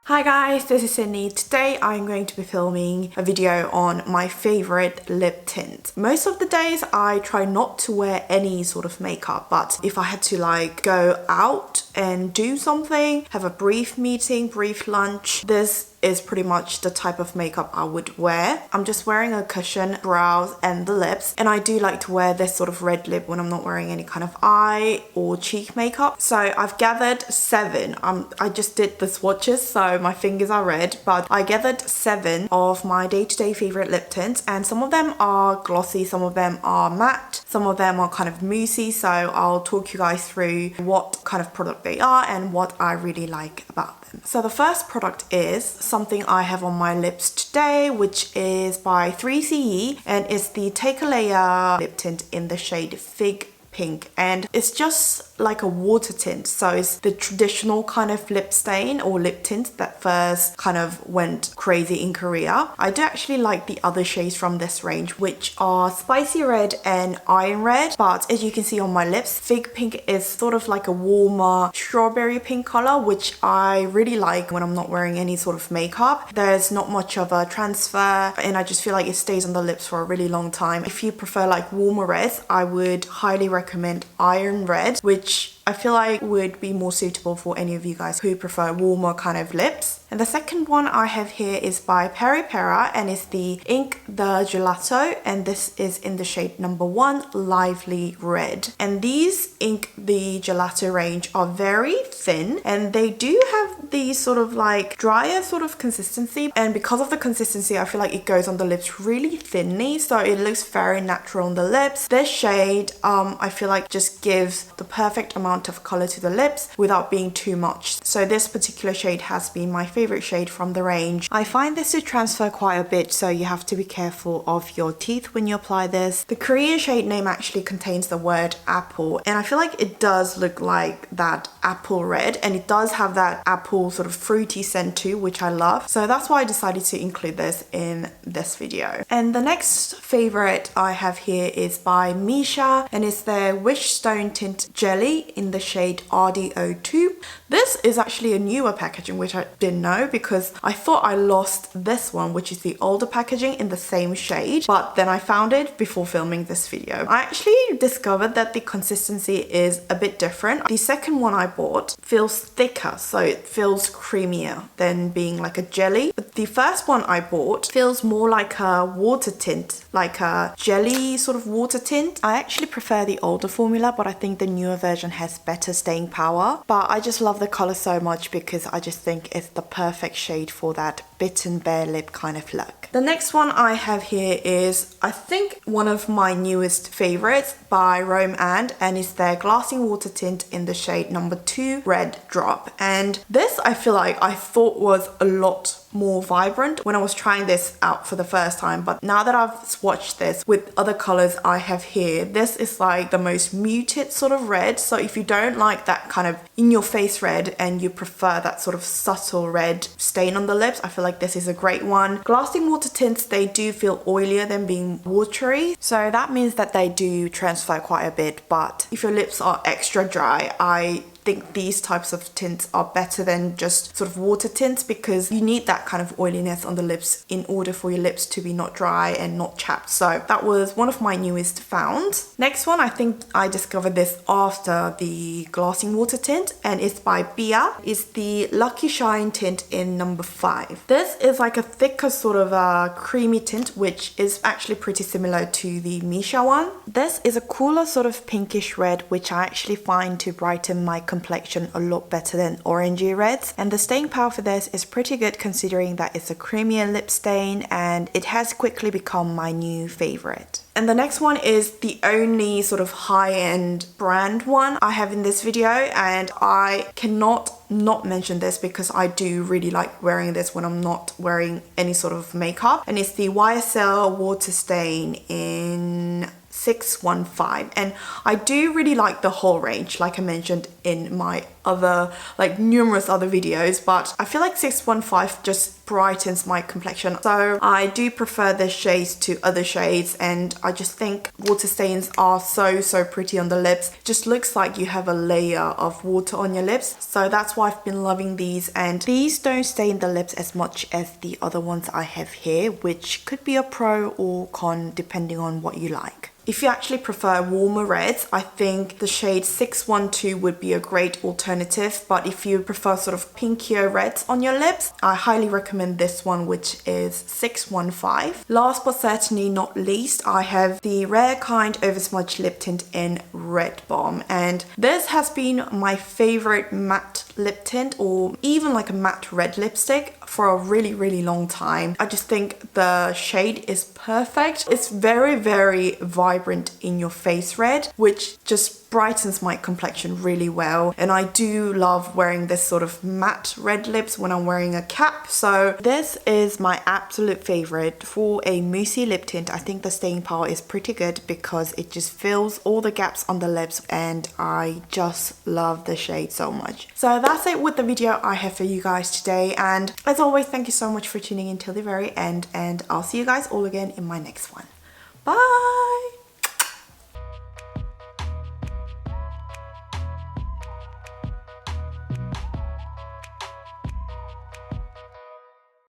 Hi guys, this is Sydney. Today I'm going to be filming a video on my favorite lip tint. Most of the days I try not to wear any sort of makeup, but if I had to go out and do something, have a brief meeting, brief lunch, this is pretty much the type of makeup I would wear. I'm just wearing a cushion, brows and the lips, and I do like to wear this sort of red lip when I'm not wearing any kind of eye or cheek makeup. So I've gathered 7. I just did the swatches, so my fingers are red, but I gathered 7 of my day-to-day favorite lip tints, and some of them are glossy, some of them are matte, some of them are kind of moussey, so I'll talk you guys through what kind of product they are and what I really like about them. So the first product is something I have on my lips today, which is by 3CE, and it's the Take a Layer lip tint in the shade Fig Pink, and it's just like a water tint, so it's the traditional kind of lip stain or lip tint that first kind of went crazy in Korea. I do actually like the other shades from this range, which are Spicy Red and Iron Red, but as you can see on my lips, Fig Pink is sort of like a warmer strawberry pink color, which I really like when I'm not wearing any sort of makeup. There's not much of a transfer, and I just feel like it stays on the lips for a really long time. If you prefer like warmer reds, I would highly recommend Iron Red, which I feel like would be more suitable for any of you guys who prefer warmer kind of lips. And the second one I have here is by Peripera, and it's the Ink the Gelato, and this is in the shade number 1, Lively Red. And these Ink the Gelato range are very thin, and they do have the sort of like drier sort of consistency, and because of the consistency I feel like it goes on the lips really thinly, so it looks very natural on the lips. This shade I feel like just gives the perfect amount of color to the lips without being too much. So this particular shade has been my favorite shade from the range. I find this to transfer quite a bit, so you have to be careful of your teeth when you apply this. The Korean shade name actually contains the word apple, and I feel like it does look like that apple red, and it does have that apple sort of fruity scent too, which I love. So that's why I decided to include this in this video. And the next favorite I have here is by Misha, and it's their Wish Stone Tint Jelly in the shade RDO2. This is actually a newer packaging, which I didn't know because I thought I lost this one, which is the older packaging in the same shade, but then I found it before filming this video. I actually discovered that the consistency is a bit different. The second one I bought feels thicker, so it feels creamier than being like a jelly. But the first one I bought feels more like a water tint, like a jelly sort of water tint. I actually prefer the older formula, but I think the newer version has better staying power. But I just love the color so much because I just think it's the perfect shade for that bitten bare lip kind of look. The next one I have here is, I think, one of my newest favorites by Rome and it's their Glassing Water Tint in the shade number 2 Red Drop. And this I feel like I thought was a lot more vibrant when I was trying this out for the first time, but now that I've swatched this with other colors I have here, this is like the most muted sort of red. So if you don't like that kind of in your face red and you prefer that sort of subtle red stain on the lips, I feel like this is a great one. Glassing water tints, they do feel oilier than being watery, so that means that they do transfer quite a bit, but if your lips are extra dry, I think these types of tints are better than just sort of water tints because you need that kind of oiliness on the lips in order for your lips to be not dry and not chapped. So that was one of my newest founds. Next one, I think I discovered this after the Glassing Water Tint, and it's by Bia. It's the Lucky Shine tint in number 5. This is like a thicker sort of a creamy tint, which is actually pretty similar to the Misha one. This is a cooler sort of pinkish red, which I actually find to brighten my complexion a lot better than orangey reds, and the staying power for this is pretty good considering that it's a creamier lip stain, and it has quickly become my new favorite. And the next one is the only sort of high-end brand one I have in this video, and I cannot not mention this because I do really like wearing this when I'm not wearing any sort of makeup, and it's the YSL Water Stain in 615, and I do really like the whole range, like I mentioned in my other, like numerous other videos, but I feel like 615 just brightens my complexion. So I do prefer this shades to other shades, and I just think water stains are so pretty on the lips. It just looks like you have a layer of water on your lips. So that's why I've been loving these, and these don't stain the lips as much as the other ones I have here, which could be a pro or con depending on what you like. If you actually prefer warmer reds, I think the shade 612 would be a great alternative. But if you prefer sort of pinkier reds on your lips, I highly recommend this one, which is 615. Last but certainly not least, I have the Rare Kind Oversmudge Lip Tint in Red Balm. And this has been my favorite matte lip tint, or even like a matte red lipstick, for a really long time. I just think the shade is perfect. It's very vibrant in your face red, which just brightens my complexion really well. And I do love wearing this sort of matte red lips when I'm wearing a cap. So this is my absolute favorite for a moussey lip tint. I think the staying power is pretty good because it just fills all the gaps on the lips, and I just love the shade so much. So that's it with the video I have for you guys today, and as always, thank you so much for tuning in till the very end, and I'll see you guys all again in my next one. Bye!